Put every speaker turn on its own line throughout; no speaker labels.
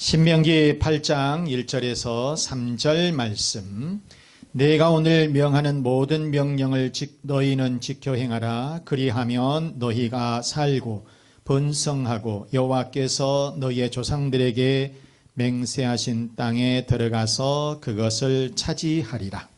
신명기 8장 1절에서 3절 말씀. 내가 오늘 명하는 모든 명령을 너희는 지켜 행하라. 그리하면 너희가 살고 번성하고 여호와께서 너희의 조상들에게 맹세하신 땅에 들어가서 그것을 차지하리라.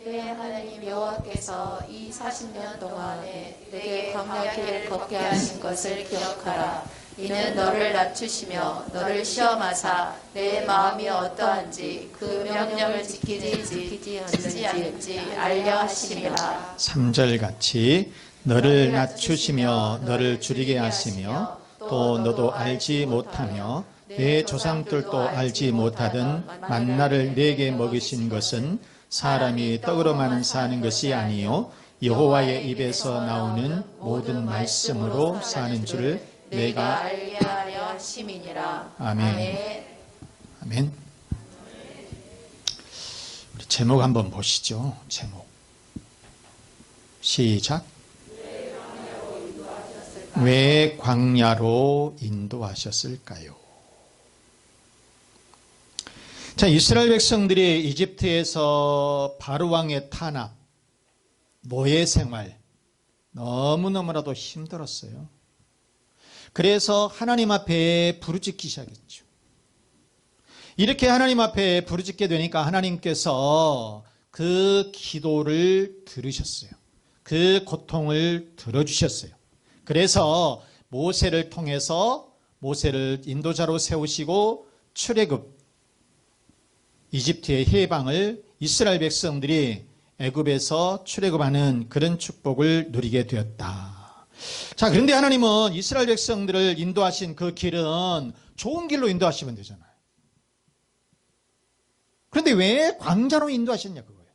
내 하나님 여호와께서 이 40년 동안에 내게 광야 길을 걷게 하신 것을 기억하라. 이는 너를 낮추시며 너를 시험하사 내 마음이 어떠한지 그 명령을 지키지 않는지 알려 하심이라.
3절 같이 너를 낮추시며 너를 줄이게 하시며 또 너도 알지 못하며 내 조상들도 알지 못하던 만나를 내게 먹이신 것은 사람이 떡으로만 사는 것이 아니요 여호와의 입에서 나오는 모든 말씀으로 사는 줄을 내가
알게 하려 하심이니라.
아멘. 아멘. 우리 제목 한번 보시죠. 제목. 시작. 왜 광야로 인도하셨을까요? 자, 이스라엘 백성들이 이집트에서 바로 왕의 탄압, 노예 생활 너무너무나도 힘들었어요. 그래서 하나님 앞에 부르짖기 시작했죠. 이렇게 하나님 앞에 부르짖게 되니까 하나님께서 그 기도를 들으셨어요. 그 고통을 들어주셨어요. 그래서 모세를 통해서 모세를 인도자로 세우시고 출애굽, 이집트의 해방을 이스라엘 백성들이 애굽에서 출애굽하는 그런 축복을 누리게 되었다. 자, 그런데 하나님은 이스라엘 백성들을 인도하신 그 길은 좋은 길로 인도하시면 되잖아요. 그런데 왜 광야로 인도하셨냐 그거예요.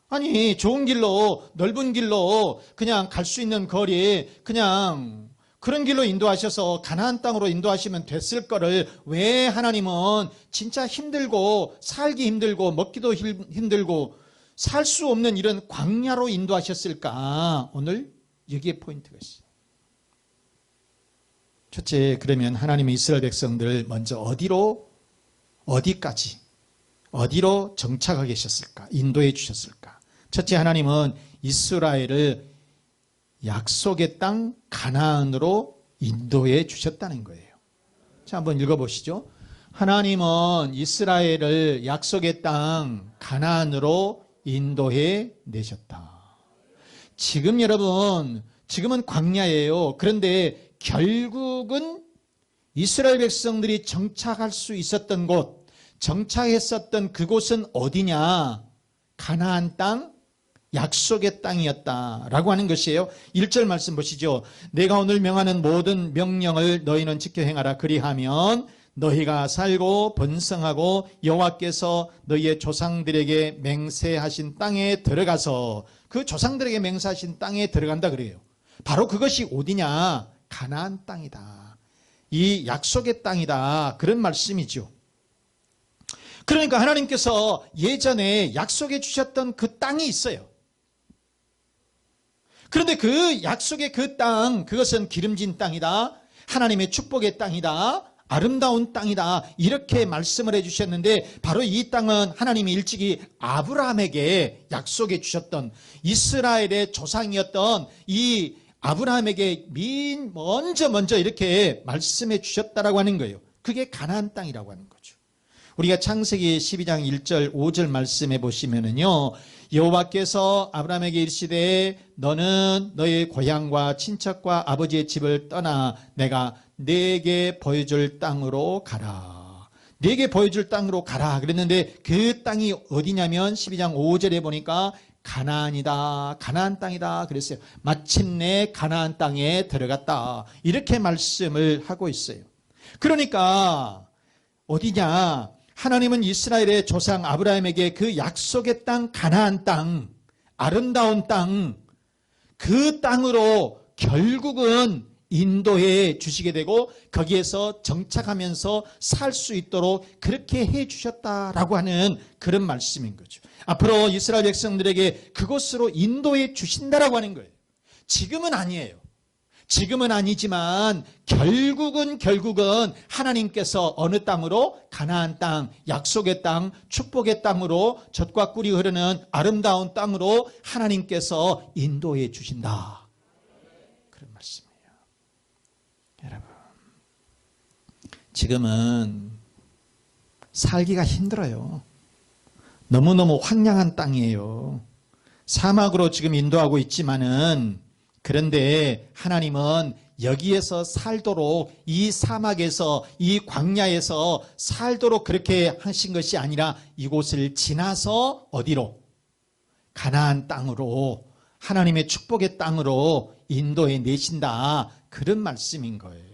아니, 좋은 길로, 넓은 길로 그냥 갈 수 있는 거리, 그냥 그런 길로 인도하셔서 가나안 땅으로 인도하시면 됐을 거를 왜 하나님은 진짜 힘들고 살기 힘들고 먹기도 힘들고 살 수 없는 이런 광야로 인도하셨을까? 오늘 여기에 포인트가 있어요. 첫째, 그러면 하나님의 이스라엘 백성들을 먼저 어디로 정착하게 하셨을까? 인도해 주셨을까? 첫째, 하나님은 이스라엘을 약속의 땅 가나안으로 인도해 주셨다는 거예요. 자, 한번 읽어보시죠. 하나님은 이스라엘을 약속의 땅 가나안으로 인도해 내셨다. 지금 여러분, 지금은 광야예요. 그런데 결국은 이스라엘 백성들이 정착할 수 있었던 곳, 정착했었던 그곳은 어디냐? 가나안 땅, 약속의 땅이었다라고 하는 것이에요. 1절 말씀 보시죠. 내가 오늘 명하는 모든 명령을 너희는 지켜 행하라. 그리하면 너희가 살고 번성하고 여호와께서 너희의 조상들에게 맹세하신 땅에 들어가서 그 조상들에게 맹세하신 땅에 들어간다 그래요. 바로 그것이 어디냐? 가나안 땅이다. 이 약속의 땅이다. 그런 말씀이죠. 그러니까 하나님께서 예전에 약속해 주셨던 그 땅이 있어요. 그런데 그 약속의 그 땅, 그것은 기름진 땅이다. 하나님의 축복의 땅이다. 아름다운 땅이다. 이렇게 말씀을 해주셨는데 바로 이 땅은 하나님이 일찍이 아브라함에게 약속해 주셨던 이스라엘의 조상이었던 이 아브라함에게 먼저 이렇게 말씀해 주셨다라고 하는 거예요. 그게 가나안 땅이라고 하는 거죠. 우리가 창세기 12장 1절 5절 말씀해 보시면은요, 여호와께서 아브라함에게 이르시되 너는 너의 고향과 친척과 아버지의 집을 떠나 내가 네게 보여줄 땅으로 가라. 네게 보여줄 땅으로 가라 그랬는데 그 땅이 어디냐면 12장 5절에 보니까 가나안이다. 가나안 땅이다 그랬어요. 마침내 가나안 땅에 들어갔다. 이렇게 말씀을 하고 있어요. 그러니까 어디냐? 하나님은 이스라엘의 조상 아브라함에게 그 약속의 땅, 가나안 땅, 아름다운 땅, 그 땅으로 결국은 인도해 주시게 되고 거기에서 정착하면서 살 수 있도록 그렇게 해 주셨다라고 하는 그런 말씀인 거죠. 앞으로 이스라엘 백성들에게 그곳으로 인도해 주신다라고 하는 거예요. 지금은 아니에요. 지금은 아니지만 결국은 하나님께서 어느 땅으로? 가나안 땅, 약속의 땅, 축복의 땅으로, 젖과 꿀이 흐르는 아름다운 땅으로 하나님께서 인도해 주신다. 그런 말씀이에요. 여러분, 지금은 살기가 힘들어요. 너무너무 황량한 땅이에요. 사막으로 지금 인도하고 있지만은, 그런데 하나님은 여기에서 살도록, 이 사막에서, 이 광야에서 살도록 그렇게 하신 것이 아니라 이곳을 지나서 어디로? 가나안 땅으로, 하나님의 축복의 땅으로 인도해 내신다. 그런 말씀인 거예요.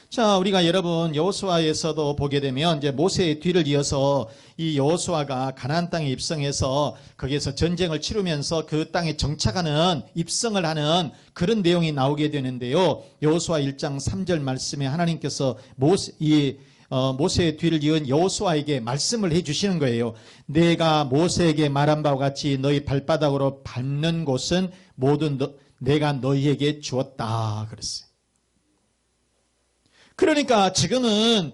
자, 우리가 여러분 여호수아에서도 보게 되면 이제 모세의 뒤를 이어서 이 여호수아가 가나안 땅에 입성해서 거기에서 전쟁을 치르면서 그 땅에 정착하는, 입성을 하는 그런 내용이 나오게 되는데요. 여호수아 1장 3절 말씀에 하나님께서 모세의 뒤를 이은 여호수아에게 말씀을 해주시는 거예요. 내가 모세에게 말한 바와 같이 너희 발바닥으로 밟는 곳은 모두 내가 너희에게 주었다 그랬어요. 그러니까 지금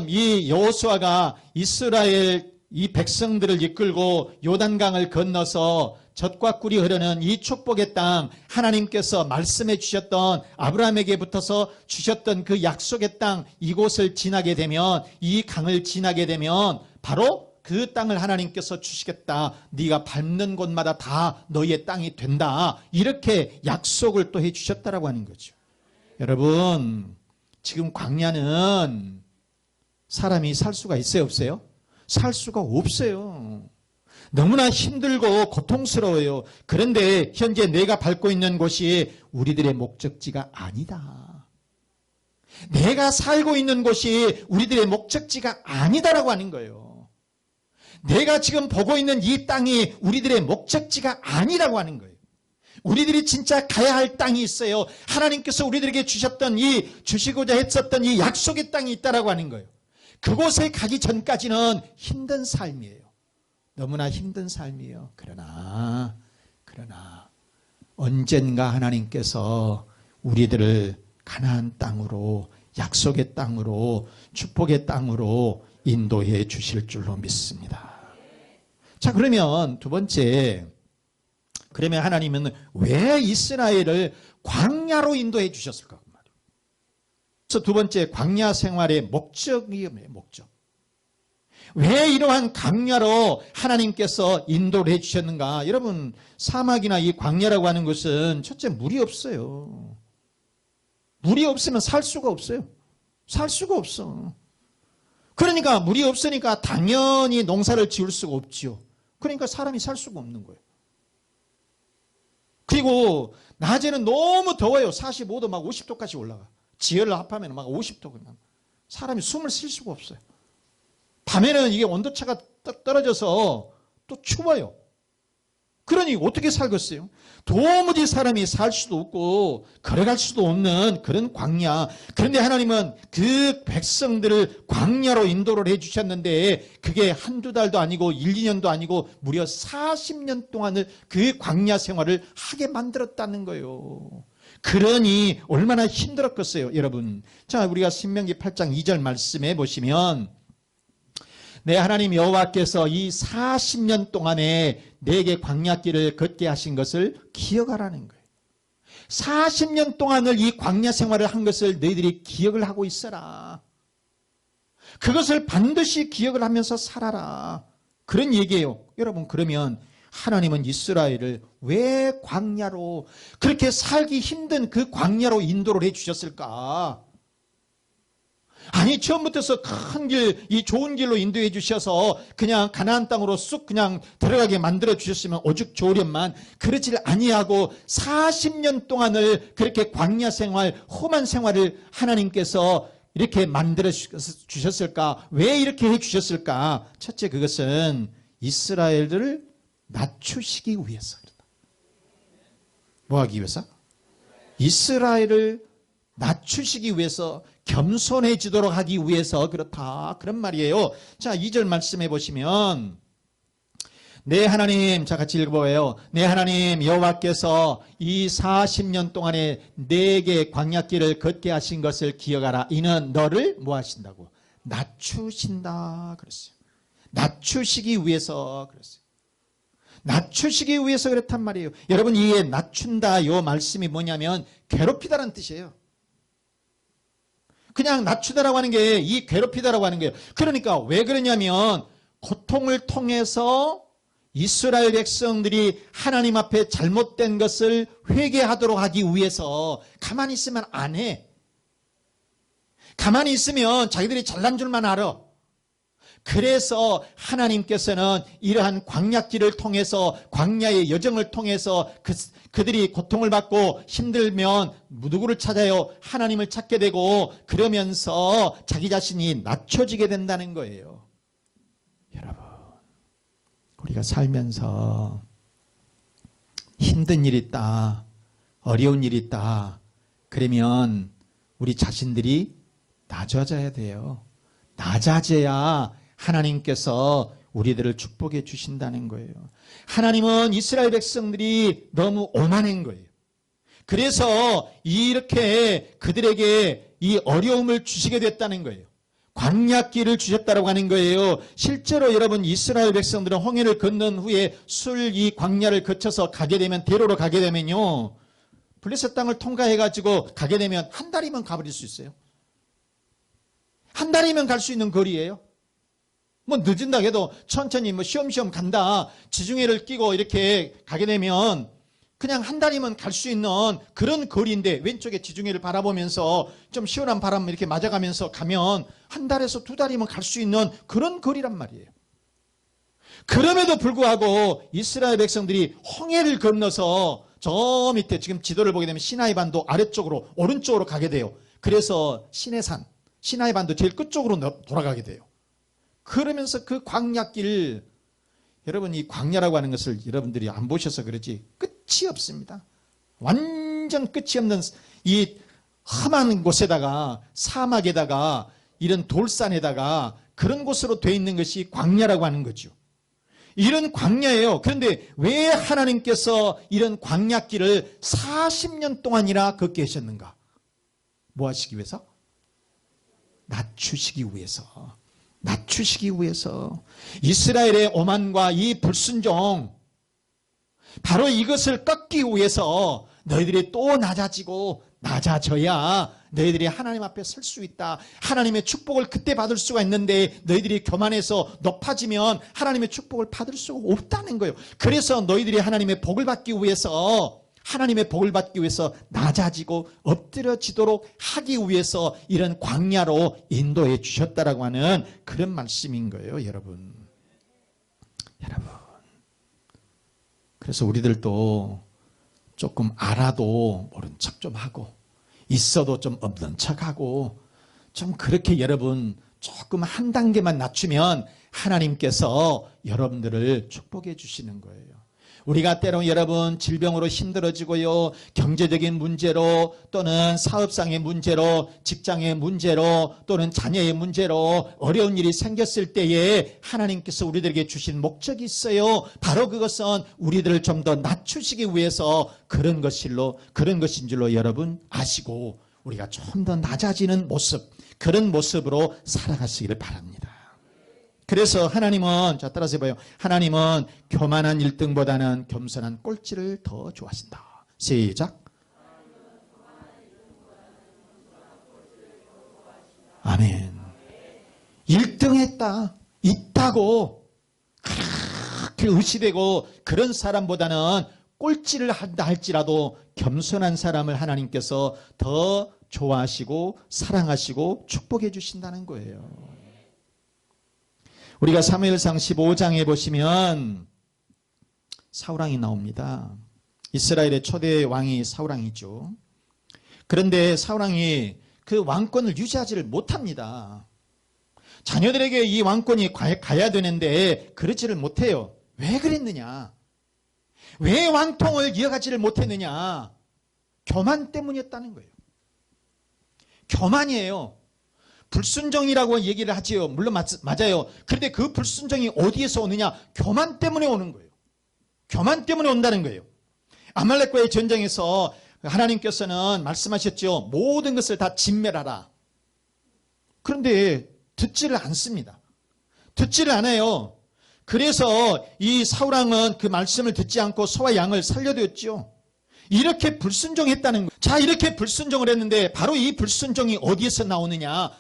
이 여호수아가 이스라엘 이 백성들을 이끌고 요단강을 건너서 젖과 꿀이 흐르는 이 축복의 땅, 하나님께서 말씀해 주셨던, 아브라함에게 붙어서 주셨던 그 약속의 땅, 이곳을 지나게 되면, 이 강을 지나게 되면 바로 그 땅을 하나님께서 주시겠다. 네가 밟는 곳마다 다 너희의 땅이 된다. 이렇게 약속을 또 해 주셨다라고 하는 거죠. 여러분, 지금 광야는 사람이 살 수가 있어요, 없어요? 살 수가 없어요. 너무나 힘들고 고통스러워요. 그런데 현재 내가 밟고 있는 곳이 우리들의 목적지가 아니다. 내가 살고 있는 곳이 우리들의 목적지가 아니다라고 하는 거예요. 내가 지금 보고 있는 이 땅이 우리들의 목적지가 아니라고 하는 거예요. 우리들이 진짜 가야 할 땅이 있어요. 하나님께서 우리들에게 주시고자 했었던 이 약속의 땅이 있다라고 하는 거예요. 그곳에 가기 전까지는 힘든 삶이에요. 너무나 힘든 삶이에요. 그러나 언젠가 하나님께서 우리들을 가나안 땅으로, 약속의 땅으로, 축복의 땅으로 인도해 주실 줄로 믿습니다. 자, 그러면 두 번째, 그러면 하나님은 왜 이스라엘을 광야로 인도해 주셨을까? 그래서 두 번째, 광야 생활의 목적이 뭐예요? 목적. 왜 이러한 광야로 하나님께서 인도를 해 주셨는가? 여러분, 사막이나 이 광야라고 하는 것은 첫째, 물이 없어요. 물이 없으면 살 수가 없어요. 살 수가 없어. 그러니까 물이 없으니까 당연히 농사를 지을 수가 없지요. 그러니까 사람이 살 수가 없는 거예요. 그리고 낮에는 너무 더워요. 45도 막 50도까지 올라가. 지열을 합하면 막 50도. 사람이 숨을 쉴 수가 없어요. 밤에는 이게 온도차가 떨어져서 또 추워요. 그러니 어떻게 살겠어요? 도무지 사람이 살 수도 없고 걸어갈 수도 없는 그런 광야. 그런데 하나님은 그 백성들을 광야로 인도를 해주셨는데 그게 한두 달도 아니고 1, 2년도 아니고 무려 40년 동안을 그 광야 생활을 하게 만들었다는 거예요. 그러니 얼마나 힘들었겠어요, 여러분. 자, 우리가 신명기 8장 2절 말씀해 보시면 내 하나님 여호와께서 이 40년 동안에 내게 광야길을 걷게 하신 것을 기억하라는 거예요. 40년 동안을 이 광야 생활을 한 것을 너희들이 기억을 하고 있어라. 그것을 반드시 기억을 하면서 살아라. 그런 얘기예요. 여러분, 그러면 하나님은 이스라엘을 왜 광야로, 그렇게 살기 힘든 그 광야로 인도를 해 주셨을까? 아니, 처음부터서 큰 길, 이 좋은 길로 인도해 주셔서 그냥 가나안 땅으로 쑥 그냥 들어가게 만들어 주셨으면 오죽 좋으련만, 그러질 아니하고 40년 동안을 그렇게 광야 생활, 험한 생활을 하나님께서 이렇게 만들어 주셨을까? 왜 이렇게 해 주셨을까? 첫째, 그것은 이스라엘들을 낮추시기 위해서 그렇다. 뭐 하기 위해서? 이스라엘을 낮추시기 위해서, 겸손해지도록 하기 위해서 그렇다. 그런 말이에요. 자, 2절 말씀해 보시면 내 하나님, 자 같이 읽어보아요. 내 하나님 여호와께서 이 40년 동안에 내게 광야길을 걷게 하신 것을 기억하라. 이는 너를 뭐 하신다고? 낮추신다 그랬어요. 낮추시기 위해서 그랬어요. 낮추시기 위해서 그랬단 말이에요. 여러분, 이게 낮춘다 이 말씀이 뭐냐면 괴롭히다라는 뜻이에요. 그냥 낮추다라고 하는 게 이 괴롭히다라고 하는 거예요. 그러니까 왜 그러냐면 고통을 통해서 이스라엘 백성들이 하나님 앞에 잘못된 것을 회개하도록 하기 위해서 가만히 있으면 안 해. 가만히 있으면 자기들이 잘난 줄만 알아. 그래서 하나님께서는 이러한 광야길을 통해서, 광야의 여정을 통해서 그들이 고통을 받고 힘들면 누구를 찾아요? 하나님을 찾게 되고, 그러면서 자기 자신이 낮춰지게 된다는 거예요. 여러분, 우리가 살면서 힘든 일이 있다, 어려운 일이 있다, 그러면 우리 자신들이 낮아져야 돼요. 낮아져야 하나님께서 우리들을 축복해 주신다는 거예요. 하나님은 이스라엘 백성들이 너무 오만한 거예요. 그래서 이렇게 그들에게 이 어려움을 주시게 됐다는 거예요. 광야길을 주셨다고 하는 거예요. 실제로 여러분, 이스라엘 백성들은 홍해를 건넌 후에 이 광야를 거쳐서 가게 되면, 대로로 가게 되면요, 블레셋 땅을 통과해가지고 가게 되면 한 달이면 가버릴 수 있어요. 한 달이면 갈 수 있는 거리예요. 뭐 늦은다 해도 천천히 뭐 쉬엄쉬엄 간다, 지중해를 끼고 이렇게 가게 되면 그냥 한 달이면 갈 수 있는 그런 거리인데, 왼쪽에 지중해를 바라보면서 좀 시원한 바람 이렇게 맞아가면서 가면 한 달에서 두 달이면 갈 수 있는 그런 거리란 말이에요. 그럼에도 불구하고 이스라엘 백성들이 홍해를 건너서 저 밑에 지금 지도를 보게 되면 시나이 반도 아래쪽으로, 오른쪽으로 가게 돼요. 그래서 시내산, 시나이 반도 제일 끝쪽으로 돌아가게 돼요. 그러면서 그 광야길, 여러분, 이 광야라고 하는 것을 여러분들이 안 보셔서 그렇지 끝이 없습니다. 완전 끝이 없는 이 험한 곳에다가, 사막에다가, 이런 돌산에다가 그런 곳으로 되어 있는 것이 광야라고 하는 거죠. 이런 광야예요. 그런데 왜 하나님께서 이런 광야길을 40년 동안이나 걷게 하셨는가? 뭐 하시기 위해서? 낮추시기 위해서. 낮추시기 위해서. 이스라엘의 오만과 이 불순종, 바로 이것을 꺾기 위해서 너희들이 또 낮아져야 너희들이 하나님 앞에 설 수 있다. 하나님의 축복을 그때 받을 수가 있는데, 너희들이 교만해서 높아지면 하나님의 축복을 받을 수가 없다는 거예요. 그래서 너희들이 하나님의 복을 받기 위해서, 하나님의 복을 받기 위해서 낮아지고 엎드려지도록 하기 위해서 이런 광야로 인도해 주셨다라고 하는 그런 말씀인 거예요, 여러분. 그래서 우리들도 조금 알아도 모른 척 좀 하고, 있어도 좀 없는 척하고, 좀 그렇게 여러분 조금 한 단계만 낮추면 하나님께서 여러분들을 축복해 주시는 거예요. 우리가 때로 여러분 질병으로 힘들어지고요, 경제적인 문제로, 또는 사업상의 문제로, 직장의 문제로, 또는 자녀의 문제로 어려운 일이 생겼을 때에 하나님께서 우리들에게 주신 목적이 있어요. 바로 그것은 우리들을 좀 더 낮추시기 위해서 그런 것인 줄로 여러분 아시고, 우리가 좀 더 낮아지는 모습, 그런 모습으로 살아가시기를 바랍니다. 그래서 하나님은, 자 따라서 해봐요. 하나님은 교만한 1등보다는 겸손한 꼴찌를 더 좋아하신다. 시작. 아멘. 1등 했다, 있다고 그렇게 의시되고 그런 사람보다는 꼴찌를 한다 할지라도 겸손한 사람을 하나님께서 더 좋아하시고 사랑하시고 축복해 주신다는 거예요. 우리가 사무엘상 15장에 보시면 사울왕이 나옵니다. 이스라엘의 초대 왕이 사울왕이죠. 그런데 사울왕이 그 왕권을 유지하지를 못합니다. 자녀들에게 이 왕권이 가야 되는데 그러지를 못해요. 왜 그랬느냐? 왜 왕통을 이어가지를 못했느냐? 교만 때문이었다는 거예요. 교만이에요. 불순종이라고 얘기를 하지요. 물론 맞아요. 그런데 그 불순종이 어디에서 오느냐? 교만 때문에 오는 거예요. 교만 때문에 온다는 거예요. 아말렉과의 전쟁에서 하나님께서는 말씀하셨죠. 모든 것을 다 진멸하라. 그런데 듣지를 않습니다. 듣지를 않아요. 그래서 이 사울왕은 그 말씀을 듣지 않고 소와 양을 살려두었죠. 이렇게 불순종했다는 거예요. 자, 이렇게 불순종을 했는데 바로 이 불순종이 어디에서 나오느냐?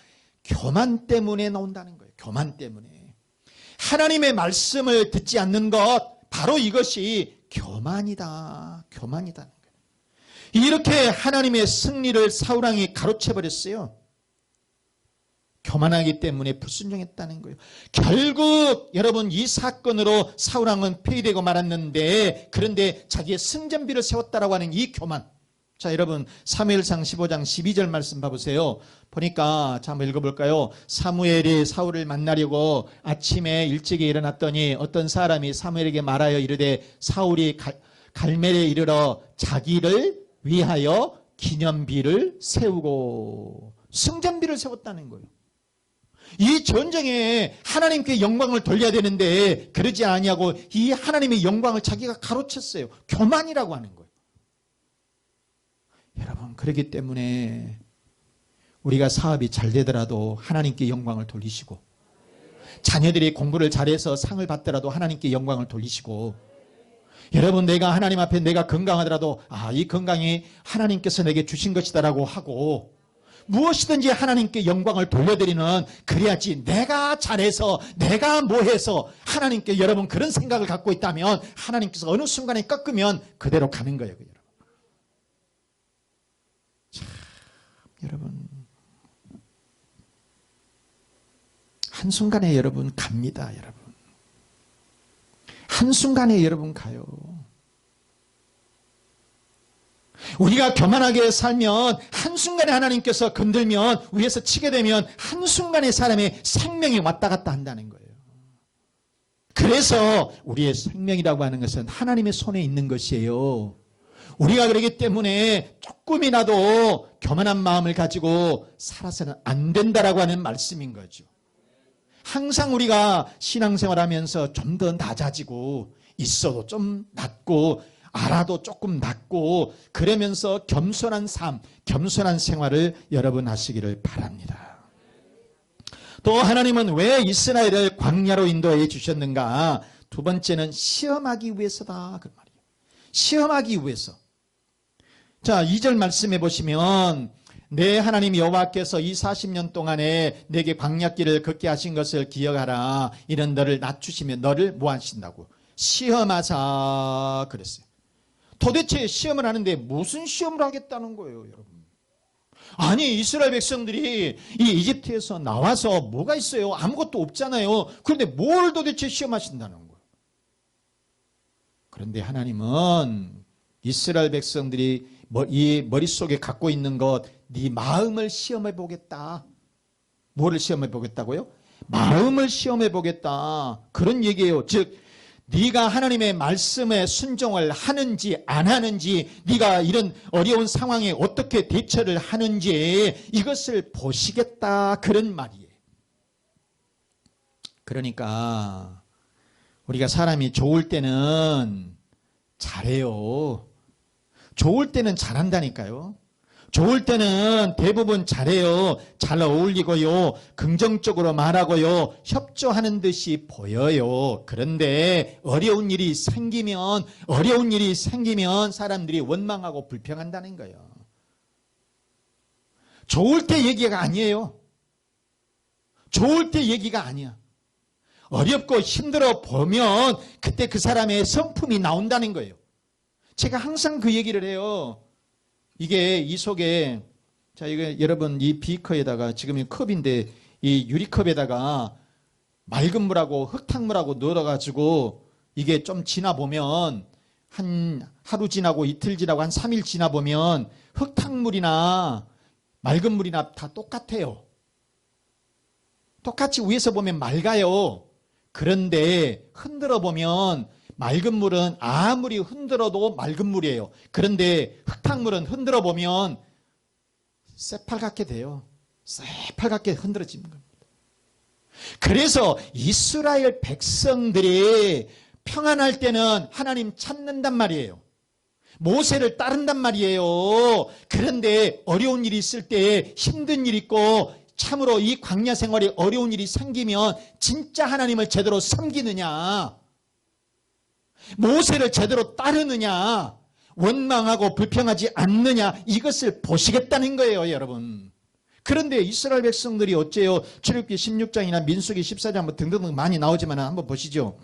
교만 때문에 나온다는 거예요. 교만 때문에. 하나님의 말씀을 듣지 않는 것, 바로 이것이 교만이다. 교만이다는 거예요. 이렇게 하나님의 승리를 사울왕이 가로채버렸어요. 교만하기 때문에 불순종했다는 거예요. 결국 여러분 이 사건으로 사울왕은 폐위되고 말았는데, 그런데 자기의 승전비를 세웠다라고 하는 이 교만. 자, 여러분 사무엘상 15장 12절 말씀 봐보세요. 보니까 자, 한번 읽어볼까요? 사무엘이 사울을 만나려고 아침에 일찍이 일어났더니 어떤 사람이 사무엘에게 말하여 이르되 사울이 갈멜에 이르러 자기를 위하여 기념비를 세우고, 승전비를 세웠다는 거예요. 이 전쟁에 하나님께 영광을 돌려야 되는데 그러지 아니하고 이 하나님의 영광을 자기가 가로챘어요. 교만이라고 하는 거예요. 여러분, 그렇기 때문에 우리가 사업이 잘 되더라도 하나님께 영광을 돌리시고, 자녀들이 공부를 잘해서 상을 받더라도 하나님께 영광을 돌리시고, 여러분 내가 하나님 앞에 내가 건강하더라도 이 건강이 하나님께서 내게 주신 것이다라고 하고, 무엇이든지 하나님께 영광을 돌려드리는, 그래야지 내가 잘해서 내가 뭐해서 하나님께, 여러분 그런 생각을 갖고 있다면 하나님께서 어느 순간에 꺾으면 그대로 가는 거예요. 여러분. 참, 여러분 한순간에 여러분 갑니다. 여러분 한순간에 여러분 가요. 우리가 교만하게 살면 한순간에 하나님께서 건들면, 위에서 치게 되면 한순간에 사람의 생명이 왔다 갔다 한다는 거예요. 그래서 우리의 생명이라고 하는 것은 하나님의 손에 있는 것이에요. 우리가 그러기 때문에 조금이라도 교만한 마음을 가지고 살아서는 안 된다라고 하는 말씀인 거죠. 항상 우리가 신앙생활하면서 좀 더 낮아지고, 있어도 좀 낮고, 알아도 조금 낮고, 그러면서 겸손한 삶, 겸손한 생활을 여러분 하시기를 바랍니다. 또 하나님은 왜 이스라엘을 광야로 인도해 주셨는가? 두 번째는 시험하기 위해서다. 그 말이에요. 시험하기 위해서. 자, 2절 말씀해 보시면, 내 하나님 여호와께서 이 40년 동안에 내게 광야길을 걷게 하신 것을 기억하라. 이는 너를 낮추시며 너를 뭐 하신다고? 시험하사 그랬어요. 도대체 시험을 하는데 무슨 시험을 하겠다는 거예요, 여러분? 아니, 이스라엘 백성들이 이 이집트에서 나와서 뭐가 있어요? 아무것도 없잖아요. 그런데 뭘 도대체 시험하신다는 거예요? 그런데 하나님은 이스라엘 백성들이 이 머릿속에 갖고 있는 것, 네 마음을 시험해 보겠다. 뭐를 시험해 보겠다고요? 마음을 시험해 보겠다. 그런 얘기예요. 즉 네가 하나님의 말씀에 순종을 하는지 안 하는지, 네가 이런 어려운 상황에 어떻게 대처를 하는지 이것을 보시겠다, 그런 말이에요. 그러니까 우리가 사람이 좋을 때는 잘해요. 좋을 때는 잘한다니까요. 좋을 때는 대부분 잘해요. 잘 어울리고요. 긍정적으로 말하고요. 협조하는 듯이 보여요. 그런데 어려운 일이 생기면 사람들이 원망하고 불평한다는 거예요. 좋을 때 얘기가 아니에요. 좋을 때 얘기가 아니야. 어렵고 힘들어 보면 그때 그 사람의 성품이 나온다는 거예요. 제가 항상 그 얘기를 해요. 이게 이 속에, 자, 이거 여러분 이 비커에다가, 지금 이 컵인데 이 유리컵에다가 맑은 물하고 흙탕물하고 넣어가지고 이게 좀 지나 보면, 한 하루 지나고 이틀 지나고 한 3일 지나 보면 흙탕물이나 맑은 물이나 다 똑같아요. 똑같이 위에서 보면 맑아요. 그런데 흔들어 보면 맑은 물은 아무리 흔들어도 맑은 물이에요. 그런데 흙탕물은 흔들어 보면 새빨갛게 돼요. 새빨갛게 흔들어지는 겁니다. 그래서 이스라엘 백성들이 평안할 때는 하나님 찾는단 말이에요. 모세를 따른단 말이에요. 그런데 어려운 일이 있을 때, 힘든 일이 있고 참으로 이 광야 생활에 어려운 일이 생기면 진짜 하나님을 제대로 섬기느냐, 모세를 제대로 따르느냐, 원망하고 불평하지 않느냐, 이것을 보시겠다는 거예요, 여러분. 그런데 이스라엘 백성들이 어째요? 출애굽기 16장이나 민수기 14장 뭐 등등 많이 나오지만 한번 보시죠.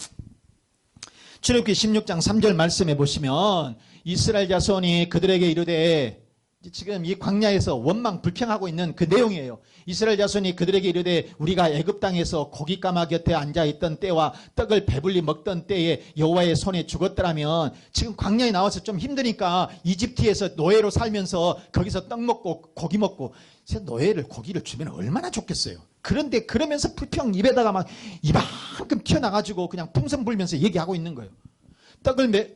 출애굽기 16장 3절 말씀해 보시면 이스라엘 자손이 그들에게 이르되, 지금 이 광야에서 원망 불평하고 있는 그 내용이에요. 이스라엘 자손이 그들에게 이르되 우리가 애굽 땅에서 고깃가마 곁에 앉아있던 때와 떡을 배불리 먹던 때에 여호와의 손에 죽었더라면, 지금 광야에 나와서 좀 힘드니까 이집트에서 노예로 살면서 거기서 떡 먹고 고기 먹고, 노예를 고기를 주면 얼마나 좋겠어요. 그런데 그러면서 불평 입에다가 막 이만큼 튀어나가지고 그냥 풍선 불면서 얘기하고 있는 거예요. 떡을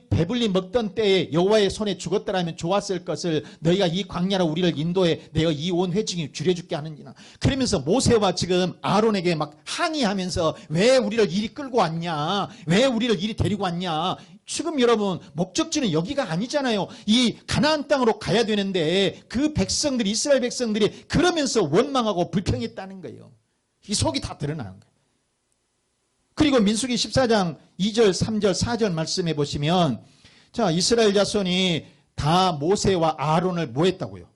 배불리 먹던 때에 여호와의 손에 죽었더라면 좋았을 것을 너희가 이 광야로 우리를 인도해 내가 이 온 회중이 줄여줄게 하는지나. 그러면서 모세와 지금 아론에게 막 항의하면서 왜 우리를 이리 끌고 왔냐, 왜 우리를 이리 데리고 왔냐. 지금 여러분 목적지는 여기가 아니잖아요. 이 가나안 땅으로 가야 되는데 그 백성들이, 이스라엘 백성들이 그러면서 원망하고 불평했다는 거예요. 이 속이 다 드러나는 거예요. 그리고 민수기 14장 2절, 3절, 4절 말씀해 보시면, 자, 이스라엘 자손이 다 모세와 아론을 뭐 했다고요?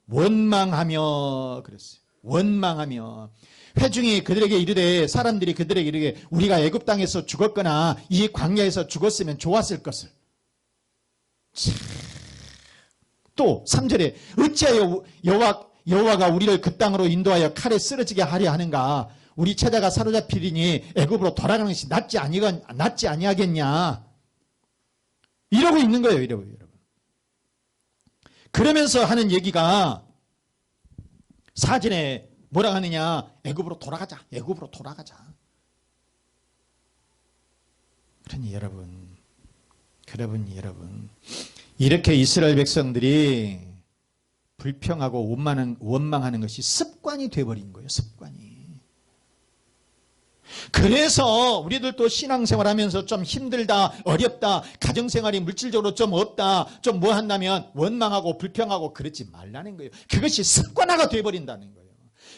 원망하며 그랬어요. 원망하며. 회중이 그들에게 이르되, 사람들이 그들에게 이르되 우리가 애굽 땅에서 죽었거나 이 광야에서 죽었으면 좋았을 것을. 또 3절에 어찌하여 여호와가 우리를 그 땅으로 인도하여 칼에 쓰러지게 하려 하는가? 우리 처자가 사로잡히리니 애굽으로 돌아가는 것이 낫지 아니하겠냐, 이러고 있는 거예요, 여러분. 그러면서 하는 얘기가 4절에 뭐라 하느냐? 애굽으로 돌아가자. 그러니 여러분, 이렇게 이스라엘 백성들이 불평하고 원망하는 것이 습관이 되어버린 거예요. 습관이. 그래서 우리들도 신앙생활하면서 좀 힘들다, 어렵다, 가정생활이 물질적으로 좀 없다, 좀 뭐 한다면 원망하고 불평하고 그러지 말라는 거예요. 그것이 습관화가 되어버린다는 거예요.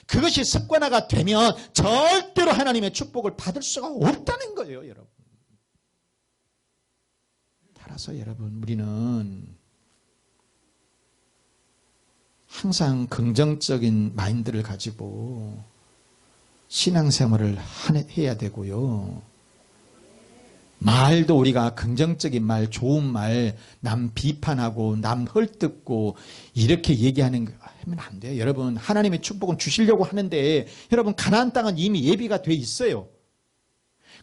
그것이 습관화가 되면 절대로 하나님의 축복을 받을 수가 없다는 거예요, 여러분. 따라서 여러분, 우리는 항상 긍정적인 마인드를 가지고 신앙생활을 해야 되고요. 말도 우리가 긍정적인 말, 좋은 말, 남 비판하고 남 헐뜯고 이렇게 얘기하는 거 하면 안 돼요. 여러분, 하나님의 축복은 주시려고 하는데, 여러분, 가나안 땅은 이미 예비가 돼 있어요.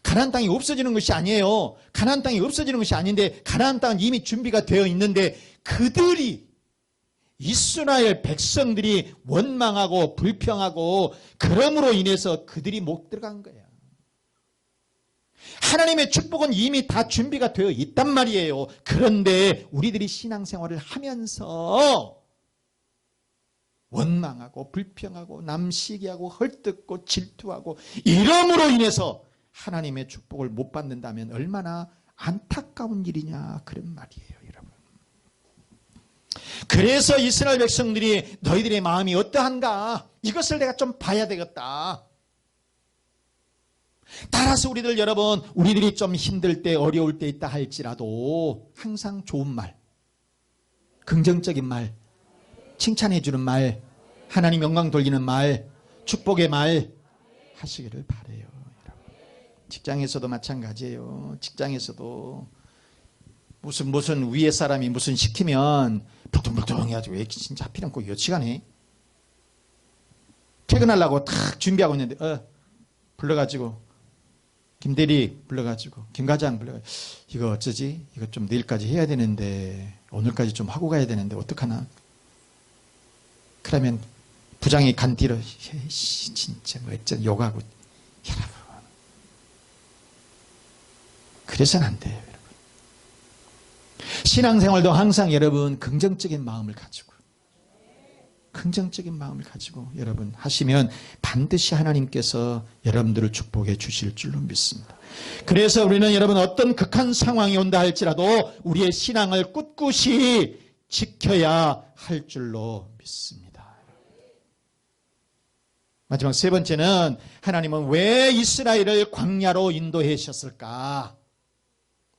가나안 땅이 없어지는 것이 아니에요. 가나안 땅이 없어지는 것이 아닌데, 가나안 땅은 이미 준비가 되어 있는데, 그들이, 이스라엘 백성들이 원망하고 불평하고 그럼으로 인해서 그들이 못 들어간 거야. 하나님의 축복은 이미 다 준비가 되어 있단 말이에요. 그런데 우리들이 신앙생활을 하면서 원망하고 불평하고 남 시기하고 헐뜯고 질투하고 이러므로 인해서 하나님의 축복을 못 받는다면 얼마나 안타까운 일이냐, 그런 말이에요, 여러분. 그래서 이스라엘 백성들이 너희들의 마음이 어떠한가? 이것을 내가 좀 봐야 되겠다. 따라서 우리들, 여러분, 우리들이 좀 힘들 때, 어려울 때 있다 할지라도 항상 좋은 말, 긍정적인 말, 칭찬해 주는 말, 하나님 영광 돌리는 말, 축복의 말 하시기를 바라요, 여러분. 직장에서도 마찬가지예요. 직장에서도 무슨 위에 사람이 무슨 시키면 불통불통 해가지고 왜 진짜 하필 않고 몇 시간에 퇴근하려고 탁 준비하고 있는데 불러가지고 김대리 불러가지고 김과장 불러가지고 이거 어쩌지? 이거 좀 내일까지 해야 되는데 오늘까지 좀 하고 가야 되는데 어떡하나? 그러면 부장이 간 뒤로 진짜 뭐 어쩌 욕하고. 여러분, 그래서는 안 돼요. 신앙생활도 항상 여러분 긍정적인 마음을 가지고 긍정적인 마음을 가지고 여러분 하시면 반드시 하나님께서 여러분들을 축복해 주실 줄로 믿습니다. 그래서 우리는 여러분 어떤 극한 상황이 온다 할지라도 우리의 신앙을 꿋꿋이 지켜야 할 줄로 믿습니다. 마지막 세 번째는 하나님은 왜 이스라엘을 광야로 인도하셨을까?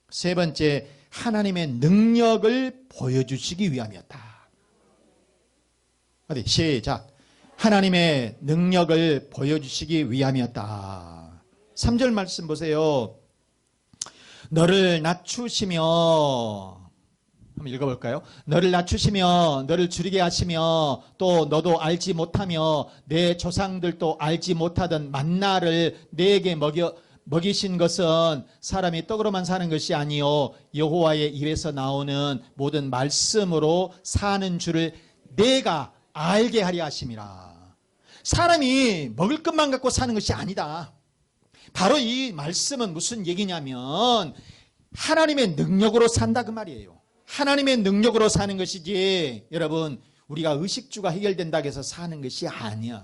세 번째, 하나님의 능력을 보여주시기 위함이었다. 어디 시작. 하나님의 능력을 보여주시기 위함이었다. 3절 말씀 보세요. 너를 낮추시며, 한번 읽어볼까요? 너를 낮추시며 너를 줄이게 하시며 또 너도 알지 못하며 내 조상들도 알지 못하던 만나를 내게 먹이신 것은 사람이 떡으로만 사는 것이 아니요 여호와의 입에서 나오는 모든 말씀으로 사는 줄을 내가 알게 하려 하심이라. 사람이 먹을 것만 갖고 사는 것이 아니다. 바로 이 말씀은 무슨 얘기냐면 하나님의 능력으로 산다 그 말이에요. 하나님의 능력으로 사는 것이지 여러분 우리가 의식주가 해결된다고 해서 사는 것이 아니야.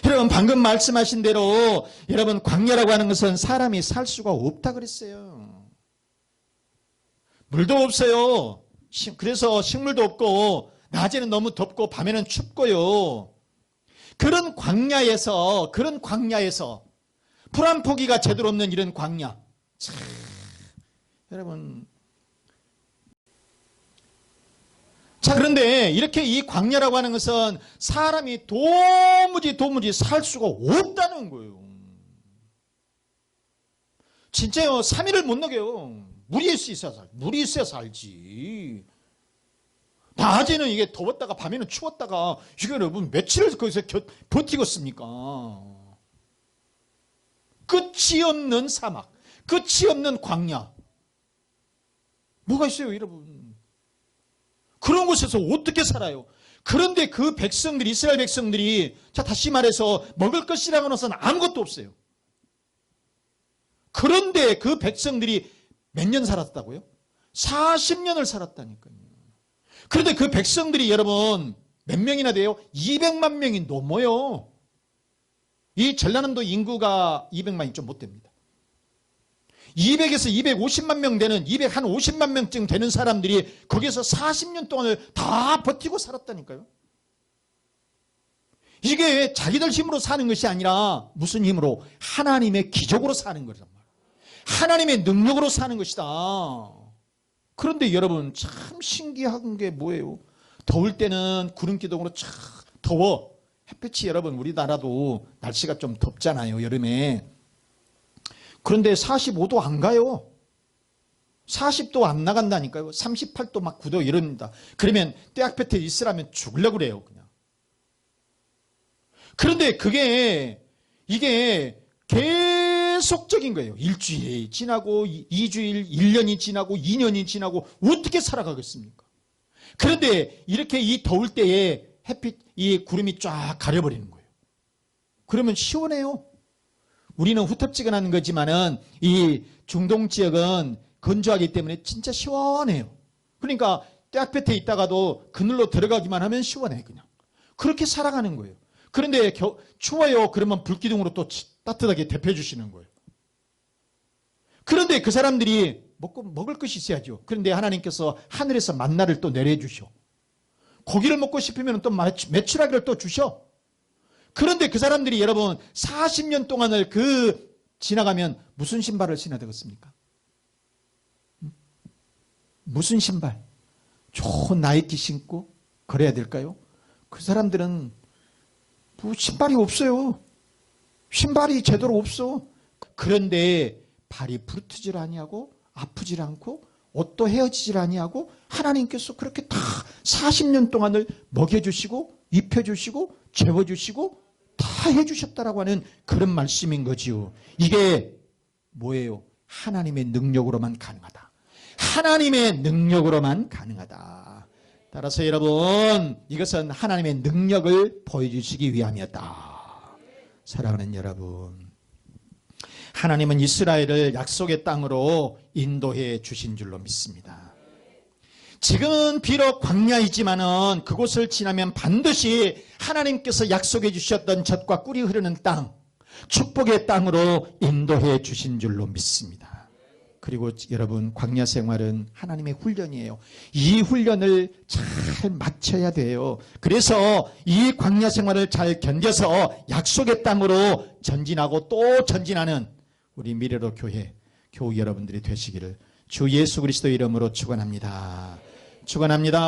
여러분 방금 말씀하신 대로 여러분 광야라고 하는 것은 사람이 살 수가 없다 그랬어요. 물도 없어요. 그래서 식물도 없고 낮에는 너무 덥고 밤에는 춥고요. 그런 광야에서 풀 한 포기가 제대로 없는 이런 광야. 참, 여러분. 자, 그런데 이렇게 이 광야라고 하는 것은 사람이 도무지 살 수가 없다는 거예요. 진짜요. 3일을 못 먹여요. 물이 있어야 살지. 낮에는 이게 더웠다가 밤에는 추웠다가 이게 여러분 며칠을 거기서 버티겠습니까? 끝이 없는 사막, 끝이 없는 광야. 뭐가 있어요, 여러분? 그런 곳에서 어떻게 살아요? 그런데 그 백성들이, 이스라엘 백성들이, 자, 다시 말해서 먹을 것이라는 것은 아무것도 없어요. 그런데 그 백성들이 몇 년 살았다고요? 40년을 살았다니까요. 그런데 그 백성들이 여러분 몇 명이나 돼요? 200만 명이 넘어요. 이 전라남도 인구가 200만이 좀 못 됩니다. 200에서 250만 명 되는 250만 명쯤 되는 사람들이 거기서 40년 동안을 다 버티고 살았다니까요. 이게 자기들 힘으로 사는 것이 아니라 무슨 힘으로? 하나님의 기적으로 사는 거란 말이에요. 하나님의 능력으로 사는 것이다. 그런데 여러분 참 신기한 게 뭐예요? 더울 때는 구름 기둥으로 참 더워. 햇빛이 여러분 우리나라도 날씨가 좀 덥잖아요, 여름에. 그런데 45도 안 가요. 40도 안 나간다니까요. 38도 막 9도 이럽니다. 그러면 떼약볕에 있으라면 죽으려고 그래요, 그냥. 그런데 이게 계속적인 거예요. 일주일이 지나고 2주일, 1년이 지나고 2년이 지나고 어떻게 살아가겠습니까? 그런데 이렇게 이 더울 때에 햇빛, 이 구름이 쫙 가려버리는 거예요. 그러면 시원해요. 우리는 후텁지근한 거지만은 이 중동 지역은 건조하기 때문에 진짜 시원해요. 그러니까 떼약볕에 있다가도 그늘로 들어가기만 하면 시원해, 그냥. 그렇게 살아가는 거예요. 그런데 추워요. 그러면 불기둥으로 또 따뜻하게 데펴주시는 거예요. 그런데 그 사람들이 먹을 것이 있어야죠. 그런데 하나님께서 하늘에서 만나를 또 내려주셔. 고기를 먹고 싶으면 또 메추라기를 또 주셔. 그런데 그 사람들이 여러분 40년 동안을 지나가면 무슨 신발을 신어야 되겠습니까? 무슨 신발? 좋은 나이키 신고 그래야 될까요? 그 사람들은 신발이 없어요. 신발이 제대로 없어. 그런데 발이 부르트질 아니하고 아프질 않고 옷도 헤어지질 아니하고 하나님께서 그렇게 다 40년 동안을 먹여주시고 입혀주시고 재워주시고 다 해주셨다라고 하는 그런 말씀인 거지요. 이게 뭐예요? 하나님의 능력으로만 가능하다. 하나님의 능력으로만 가능하다. 따라서 여러분 이것은 하나님의 능력을 보여주시기 위함이었다. 사랑하는 여러분, 하나님은 이스라엘을 약속의 땅으로 인도해 주신 줄로 믿습니다. 지금은 비록 광야이지만은 그곳을 지나면 반드시 하나님께서 약속해 주셨던 젖과 꿀이 흐르는 땅, 축복의 땅으로 인도해 주신 줄로 믿습니다. 그리고 여러분, 광야 생활은 하나님의 훈련이에요. 이 훈련을 잘 마쳐야 돼요. 그래서 이 광야 생활을 잘 견뎌서 약속의 땅으로 전진하고 또 전진하는 우리 미래로 교우 여러분들이 되시기를 주 예수 그리스도 이름으로 축원합니다. 축원합니다.